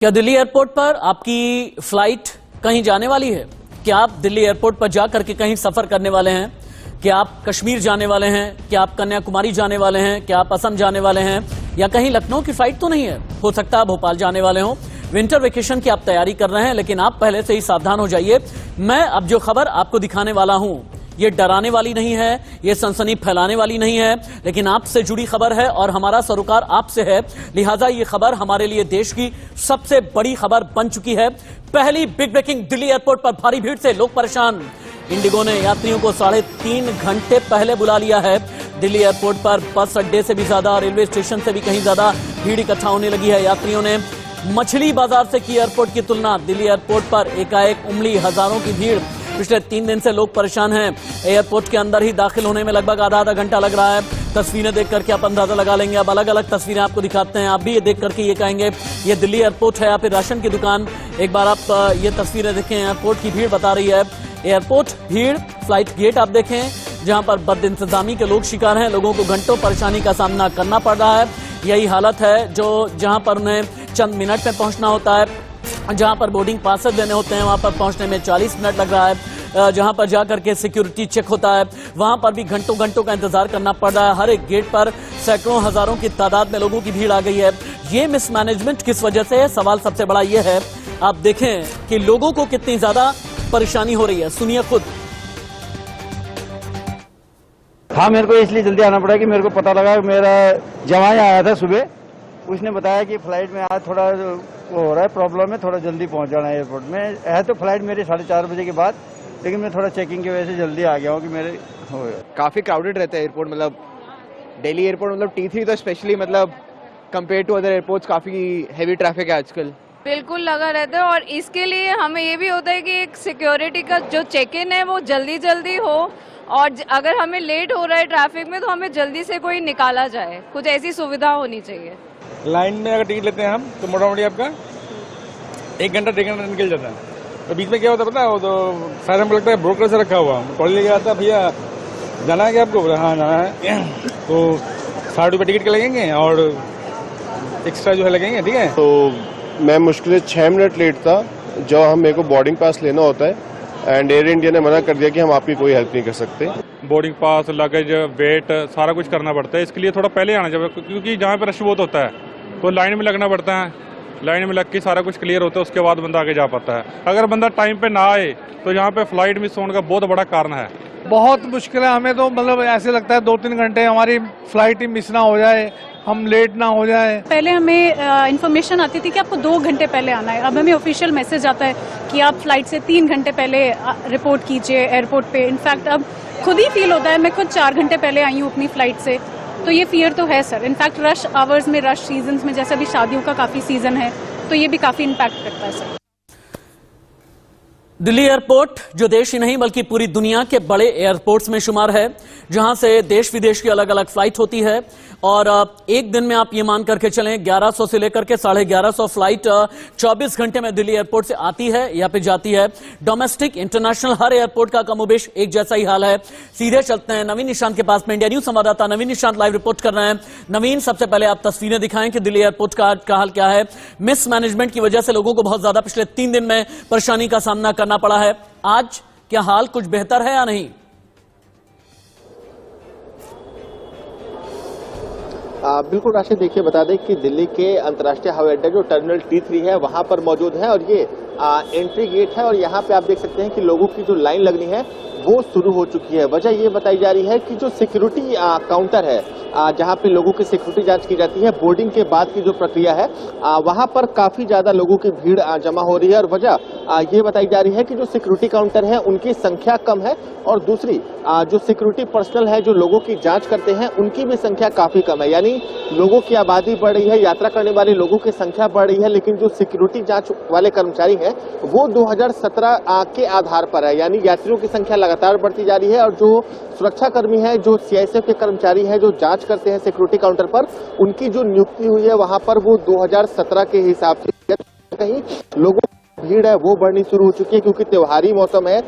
क्या दिल्ली एयरपोर्ट पर आपकी फ्लाइट कहीं जाने वाली है? क्या आप दिल्ली एयरपोर्ट पर जाकर के कहीं सफर करने वाले हैं? क्या आप कश्मीर जाने वाले हैं? क्या आप कन्याकुमारी जाने वाले हैं? क्या आप असम जाने वाले हैं? या कहीं लखनऊ की फ्लाइट तो नहीं है? हो सकता है भोपाल जाने वाले हों। विंटर वेकेशन की आप तैयारी कर रहे हैं, लेकिन आप पहले से ही सावधान हो जाइए। मैं अब जो खबर आपको दिखाने वाला हूं, ये डराने वाली नहीं है, ये सनसनी फैलाने वाली नहीं है, लेकिन आपसे जुड़ी खबर है और हमारा सरोकार आपसे है। लिहाजा ये खबर हमारे लिए देश की सबसे बड़ी खबर बन चुकी है। पहली बिग ब्रेकिंग, दिल्ली एयरपोर्ट पर भारी भीड़ से लोग परेशान। इंडिगो ने यात्रियों को 3.5 घंटे पहले बुला लिया है। दिल्ली एयरपोर्ट पर बस अड्डे से भी ज्यादा, रेलवे स्टेशन से भी कहीं ज्यादा भीड़ इकट्ठा होने लगी है। यात्रियों ने मछली बाजार से की एयरपोर्ट की तुलना। दिल्ली एयरपोर्ट पर एकाएक उमड़ी हजारों की भीड़। पिछले 3 दिन से लोग परेशान हैं। एयरपोर्ट के अंदर ही दाखिल होने में लगभग आधा घंटा लग रहा है। तस्वीरें देख करके आप अंदाजा लगा लेंगे। अब अलग अलग तस्वीरें आपको दिखाते हैं, आप भी ये देख करके ये कहेंगे ये दिल्ली एयरपोर्ट है या फिर राशन की दुकान। एक बार आप ये तस्वीरें देखें, एयरपोर्ट की भीड़ बता रही है। एयरपोर्ट भीड़, फ्लाइट गेट आप देखें, जहां पर बद इंतजामी के लोग शिकार हैं। लोगों को घंटों परेशानी का सामना करना पड़ रहा है। यही हालत है जहां पर उन्हें चंद मिनट में पहुंचना होता है। जहां पर बोर्डिंग पासेस देने होते हैं, वहां पर पहुंचने में 40 मिनट लग रहा है। जहां पर जाकर के सिक्योरिटी चेक होता है, वहां पर भी घंटों घंटों का इंतजार करना पड़ रहा है। हर एक गेट पर सैकड़ों हजारों की तादाद में लोगों की भीड़ आ गई है। ये मिसमैनेजमेंट किस वजह से है? सवाल सबसे बड़ा ये है। आप देखें कि लोगों को कितनी ज्यादा परेशानी हो रही है, सुनिए खुद। हाँ, मेरे को इसलिए जल्दी आना पड़ा कि मेरे को पता लगा, मेरा जवाई आया था सुबह, उसने बताया कि फ्लाइट में आज थोड़ा वो हो रहा है, प्रॉब्लम है, थोड़ा जल्दी पहुंच जाना है एयरपोर्ट में। है तो फ्लाइट मेरी 4:30 बजे के बाद, लेकिन मैं थोड़ा चेकिंग की वजह से जल्दी आ गया हूँ कि मेरे हो गया। काफ़ी क्राउडेड रहता है एयरपोर्ट, मतलब दिल्ली एयरपोर्ट, मतलब T3 तो स्पेशली, मतलब कंपेयर टू अदर एयरपोर्ट्स काफ़ी हैवी ट्रैफिक है आजकल। बिल्कुल लगा रहता है, और इसके लिए हमें ये भी होता है कि एक सिक्योरिटी का जो चेक इन है वो जल्दी हो, और अगर हमें लेट हो रहा है ट्रैफिक में तो हमें जल्दी से कोई निकाला जाए। कुछ ऐसी सुविधा होनी चाहिए। लाइन में अगर टिकट लेते हैं हम तो मोटा मोटी आपका 1 घंटा 1.5 घंटा निकल जाता है। तो बीच में क्या होता है पता है, वो तो शायद हमको लगता है ब्रोकर से रखा हुआ। कॉल ले गया था, भैया जाना है क्या आपको? बोला हाँ जाना है। तो 60 रुपये टिकट के लगेंगे और एक्स्ट्रा जो है लगेंगे, ठीक है। तो मैं मुश्किल से 6 मिनट लेट था, जो मेरे को बोर्डिंग पास लेना होता है, एंड एयर इंडिया ने मना कर दिया कि हम आपकी कोई हेल्प नहीं कर सकते। बोर्डिंग पास, लगेज, वेट सारा कुछ करना पड़ता है। इसके लिए थोड़ा पहले आना चाहिए, क्योंकि जहाँ पर रश बहुत होता है तो लाइन में लगना पड़ता है। लाइन में लग के सारा कुछ क्लियर होता है, उसके बाद बंदा आगे जा पाता है। अगर बंदा टाइम पे ना आए तो यहाँ पे फ्लाइट मिस होने का बहुत बड़ा कारण है। बहुत मुश्किल है हमें तो, मतलब ऐसे लगता है 2-3 घंटे हमारी फ्लाइट ही मिस ना हो जाए, हम लेट ना हो जाए। पहले हमें इन्फॉर्मेशन आती थी कि आपको 2 घंटे पहले आना है। अब हमें ऑफिशियल मैसेज आता है कि आप फ्लाइट से 3 घंटे पहले रिपोर्ट कीजिए एयरपोर्ट पे। इनफैक्ट अब खुद ही फील होता है, मैं खुद 4 घंटे पहले आई हूँ अपनी फ्लाइट से। तो ये फियर तो है सर। इनफैक्ट रश आवर्स में, रश सीजन्स में, जैसे अभी शादियों का काफी सीजन है, तो ये भी काफी इम्पैक्ट करता है सर। दिल्ली एयरपोर्ट जो देश ही नहीं बल्कि पूरी दुनिया के बड़े एयरपोर्ट्स में शुमार है, जहां से देश विदेश की अलग अलग फ्लाइट होती है। और एक दिन में आप ये मान करके चलें 1100 से लेकर के 1150 फ्लाइट 24 घंटे में दिल्ली एयरपोर्ट से आती है या फिर जाती है। डोमेस्टिक, इंटरनेशनल, हर एयरपोर्ट का कमोबेश एक जैसा ही हाल है। सीधे चलते हैं नवीन निशांत के पास में। इंडिया न्यूज संवाददाता नवीन निशांत लाइव रिपोर्ट कर रहे हैं। नवीन, सबसे पहले आप तस्वीरें दिखाएं कि दिल्ली एयरपोर्ट का हाल क्या है। मिसमैनेजमेंट की वजह से लोगों को बहुत ज्यादा पिछले 3 दिन में परेशानी का सामना करना पड़ा है। आज क्या हाल कुछ बेहतर है या नहीं? बिल्कुल राशिद, देखिए बता दें कि दिल्ली के अंतर्राष्ट्रीय हवाई अड्डा जो टर्मिनल T3 है वहां पर मौजूद है, और ये एंट्री गेट है। और यहाँ पे आप देख सकते हैं कि लोगों की जो लाइन लगनी है वो शुरू हो चुकी है। वजह ये बताई जा रही है कि जो सिक्योरिटी काउंटर है, जहाँ पे लोगों की सिक्योरिटी जांच की जाती है, बोर्डिंग के बाद की जो प्रक्रिया है, वहां पर काफी ज्यादा लोगों की भीड़ जमा हो रही है। और वजह ये बताई जा रही है कि जो सिक्योरिटी काउंटर है उनकी संख्या कम है, और दूसरी जो सिक्योरिटी पर्सनल है जो लोगों की जांच करते हैं उनकी भी संख्या काफी कम है। यानी लोगों की आबादी बढ़ रही है, यात्रा करने वाले लोगों की संख्या बढ़ रही है, लेकिन जो सिक्योरिटी जांच वाले कर्मचारी हैं वो 2017 के आधार पर है। यानी यात्रियों की संख्या लगातार बढ़ती जा रही है, और जो सुरक्षा कर्मी है, जो CISF के कर्मचारी हैं जो जांच करते हैं सिक्योरिटी काउंटर पर, उनकी जो नियुक्ति हुई है वहां पर वो 2017 के हिसाब से कहीं लोगों भीड़ है वो बढ़नी शुरू हो चुकी है, क्योंकि त्योहारी मौसम है,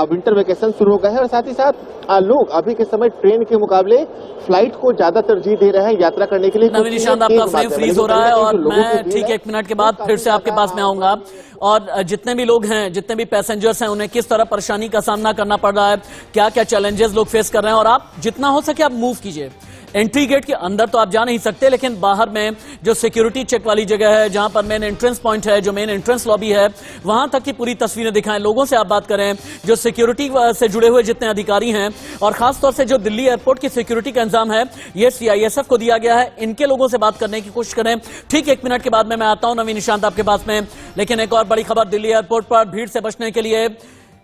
विंटर वेकेशन शुरू हो गए हैं और साथ ही साथ लोग अभी के समय ट्रेन के मुकाबले फ्लाइट को ज्यादा तरजीह दे रहे हैं यात्रा करने के लिए। नवीन निशांत, आपका फ्रेम फ्रीज हो रहा है और मैं ठीक 1 मिनट के बाद फिर से आपके पास में आऊंगा। और जितने भी लोग हैं, जितने भी पैसेंजर्स हैं, उन्हें किस तरह परेशानी का सामना करना पड़ रहा है, क्या क्या चैलेंजेस लोग फेस कर रहे हैं, और आप जितना हो सके आप मूव कीजिए। एंट्री गेट के अंदर तो आप जा नहीं सकते, लेकिन बाहर में जो सिक्योरिटी चेक वाली जगह है, जहां पर मेन एंट्रेंस पॉइंट है, जो मेन एंट्रेंस लॉबी है, वहां तक की पूरी तस्वीरें दिखाएं, लोगों से आप बात करें, जो सिक्योरिटी से जुड़े हुए जितने अधिकारी हैं, और खासतौर से जो दिल्ली एयरपोर्ट की सिक्योरिटी का इंतजाम है ये CISF को दिया गया है, इनके लोगों से बात करने की कोशिश करें। ठीक 1 मिनट के बाद में मैं आता हूं नवीन निशांत आपके पास में। लेकिन एक और बड़ी खबर, दिल्ली एयरपोर्ट पर भीड़ से बचने के लिए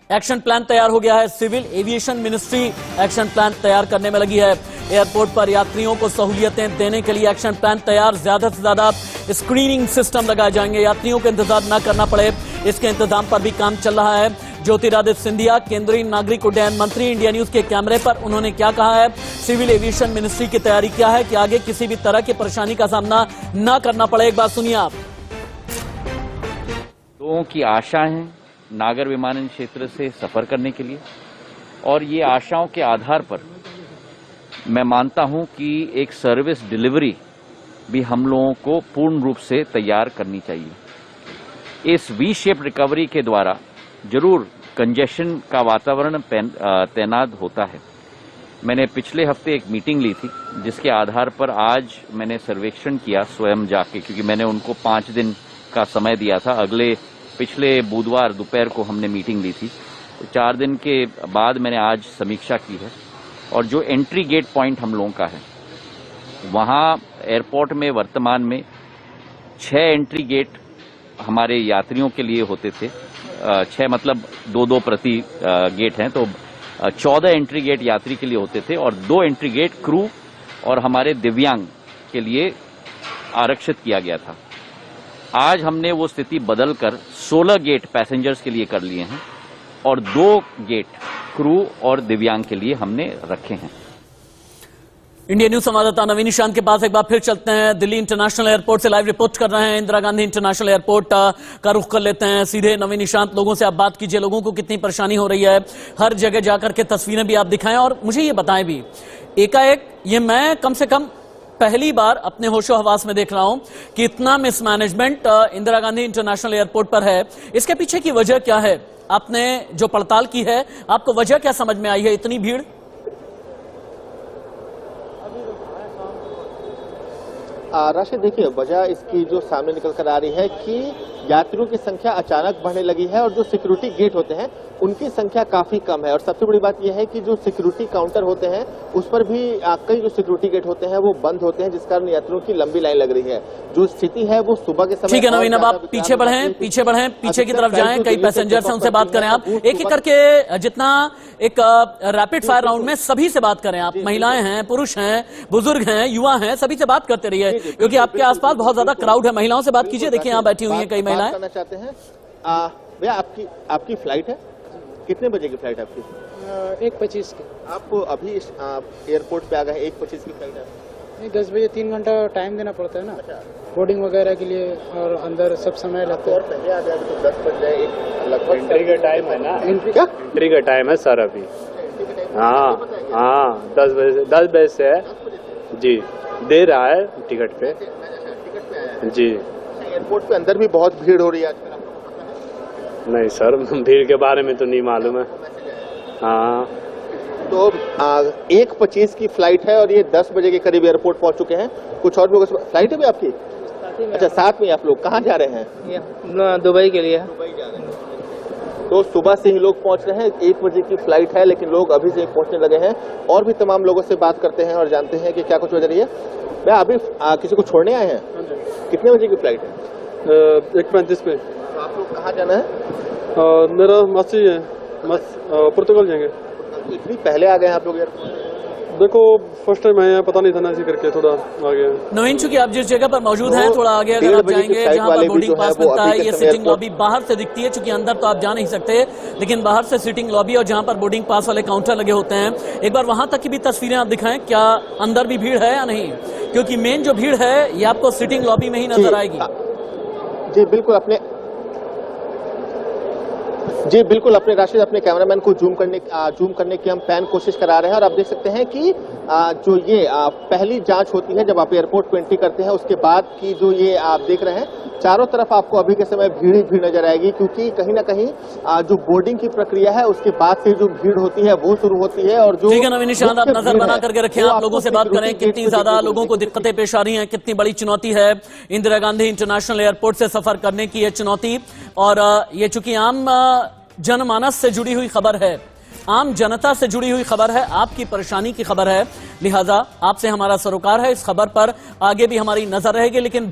एक्शन प्लान तैयार हो गया है। Civil aviation ministry action plan तैयार करने में लगी है। एयरपोर्ट पर यात्रियों को सहूलियतें देने के लिए एक्शन प्लान तैयार, ज्यादा से ज्यादा स्क्रीनिंग सिस्टम लगाए जाएंगे, यात्रियों को इंतजार न करना पड़े, इसके इंतजाम पर भी काम चल रहा है। ज्योतिरादित्य सिंधिया, केंद्रीय नागरिक उड्डयन मंत्री, इंडिया न्यूज के कैमरे पर उन्होंने क्या कहा है, सिविल एविएशन मिनिस्ट्री की तैयारी क्या है कि आगे किसी भी तरह की परेशानी का सामना न करना पड़े। एक बात सुनिए आप। लोगों की आशा है नागर विमानन क्षेत्र से सफर करने के लिए, और ये आशाओं के आधार पर मैं मानता हूं कि एक सर्विस डिलीवरी भी हम लोगों को पूर्ण रूप से तैयार करनी चाहिए। इस वी शेप रिकवरी के द्वारा जरूर कंजेशन का वातावरण तैनात होता है। मैंने पिछले हफ्ते एक मीटिंग ली थी, जिसके आधार पर आज मैंने सर्वेक्षण किया स्वयं जाके, क्योंकि मैंने उनको 5 दिन का समय दिया था। पिछले बुधवार दोपहर को हमने मीटिंग ली थी, तो 4 दिन के बाद मैंने आज समीक्षा की है। और जो एंट्री गेट पॉइंट हम लोगों का है, वहाँ एयरपोर्ट में वर्तमान में 6 एंट्री गेट हमारे यात्रियों के लिए होते थे। 6 मतलब 2-2 प्रति गेट हैं, तो 14 एंट्री गेट यात्री के लिए होते थे और 2 एंट्री गेट क्रू और हमारे दिव्यांग के लिए आरक्षित किया गया था। आज हमने वो स्थिति बदलकर 16 गेट पैसेंजर्स के लिए कर लिए हैं और 2 गेट क्रू और दिव्यांग के लिए हमने रखे हैं। इंडिया न्यूज संवाददाता नवीन निशांत के पास एक बार फिर चलते हैं। दिल्ली इंटरनेशनल एयरपोर्ट से लाइव रिपोर्ट कर रहे हैं, इंदिरा गांधी इंटरनेशनल एयरपोर्ट का रुख कर लेते हैं सीधे। नवीन निशांत, लोगों से आप बात कीजिए, लोगों को कितनी परेशानी हो रही है, हर जगह जाकर के तस्वीरें भी आप दिखाएं और मुझे ये बताएं भी, एकाएक ये मैं कम से कम पहली बार अपने होशो हवास में देख रहा हूं कि इतना mismanagement Indira Gandhi international airport पर है। इसके पीछे की वजह क्या है? आपने जो पड़ताल की है, आपको वजह क्या समझ में आई है इतनी भीड़? राशिद, देखिए वजह इसकी जो सामने निकल कर आ रही है कि यात्रियों की संख्या अचानक बढ़ने लगी है और जो सिक्योरिटी गेट होते हैं उनकी संख्या काफी कम है। और सबसे बड़ी बात यह है कि जो सिक्योरिटी काउंटर होते हैं उस पर भी कई जो सिक्योरिटी गेट होते हैं वो बंद होते हैं, जिस कारण यात्रियों की लंबी लाइन लग रही है। जो स्थिति है वो सुबह के समय। ठीक है नवीन, अब आप पीछे बढ़ें, पीछे की तरफ जाएं, कई पैसेंजर्स हैं उनसे बात करें आप। एक एक करके जितना एक रैपिड फायर राउंड में सभी से बात करें आप, महिलाएं हैं, पुरुष हैं, बुजुर्ग हैं, युवा हैं, सभी से बात करते रहिए क्योंकि आपके आसपास बहुत ज्यादा क्राउड है। महिलाओं से बात कीजिए, देखिए यहाँ बैठी हुई है कई महिलाएं। करना चाहते हैं भैया, आपकी फ्लाइट है, कितने बजे की फ्लाइट है आपकी? 1:25 की। आप अभी एयरपोर्ट पे आ गए, 1:25 की फ्लाइट है? नहीं, 10 बजे 3 घंटा टाइम देना पड़ता है ना बोर्डिंग वगैरह के लिए, और अंदर सब समय लगता है। और पहले आ गए तो 10 बजे लगभग एंट्री का टाइम है ना, क्या एंट्री का टाइम है सर अभी? हाँ 10 बजे से है जी, दे रहा है टिकट पे जी। एयरपोर्ट पे अंदर भी बहुत भीड़ हो रही है आजकल, नहीं सर, भीड़ के बारे में तो नहीं मालूम है। हाँ तो 1:25 की फ्लाइट है और ये 10 बजे के करीब एयरपोर्ट पहुंच चुके हैं। कुछ और लोग फ्लाइट है भी आपकी? अच्छा, साथ में आप लोग कहाँ जा रहे हैं? दुबई के लिए। दुबई जा रहे हैं। तो सुबह से ही लोग पहुंच रहे हैं, 1 बजे की फ्लाइट है लेकिन लोग अभी से पहुंचने लगे हैं। और भी तमाम लोगों से बात करते हैं और जानते हैं कि क्या कुछ वजह रही है। मैं अभी किसी को छोड़ने आए हैं? कितने बजे की फ्लाइट है? 1:35 पे। तो आप लोग कहाँ जाना है? मेरा मस्ती है, पुर्तगाल जाएंगे। तो इतनी पहले आ गए हैं आप लोग एयरपोर्ट? देखो फर्स्ट टाइम आए हैं, पता नहीं था ना, इसी करके थोड़ा आ गया। नवीन, चूंकि आप जिस जगह पर मौजूद हैं, थोड़ा आगे अगर आप जाएंगे जहां पर बोर्डिंग पास मिलता है, ये सिटिंग लॉबी बाहर से दिखती है, चूंकि अंदर तो आप जा नहीं सकते, लेकिन बाहर से सिटिंग लॉबी और जहां पर बोर्डिंग पास वाले काउंटर लगे होते हैं, एक बार वहां तक की भी तस्वीरें आप दिखाएं, क्या अंदर भी भीड़ है या नहीं? क्योंकि मेन जो भीड़ है ये आपको सिटिंग लॉबी में ही नजर आएगी। जी बिल्कुल, अपने जी बिल्कुल, अपने राशिद अपने कैमरामैन को जूम करने की हम पैन कोशिश करा रहे हैं और आप देख सकते हैं कि जो ये पहली जांच होती है जब आप एयरपोर्ट पे एंट्री करते हैं, उसके बाद की जो ये आप देख रहे हैं चारों तरफ आपको अभी के समय भीड़ ही भीड़ नजर आएगी, क्योंकि कहीं ना कहीं जो बोर्डिंग की प्रक्रिया है उसके बाद से जो भीड़ होती है वो शुरू होती है। और जो ठीक है नवीन निशांत, आप नजर बना करके रखें, आप लोगों से बात करें कितनी ज्यादा लोगों को दिक्कतें पेश आ रही हैं, कितनी बड़ी चुनौती है इंदिरा गांधी इंटरनेशनल एयरपोर्ट से सफर करने की ये चुनौती। और ये चूंकि आम जनमानस से जुड़ी हुई खबर है, आम जनता से जुड़ी हुई खबर है, आपकी परेशानी की खबर है, लिहाजा आपसे हमारा सरोकार है, इस खबर पर आगे भी हमारी नजर रहेगी। लेकिन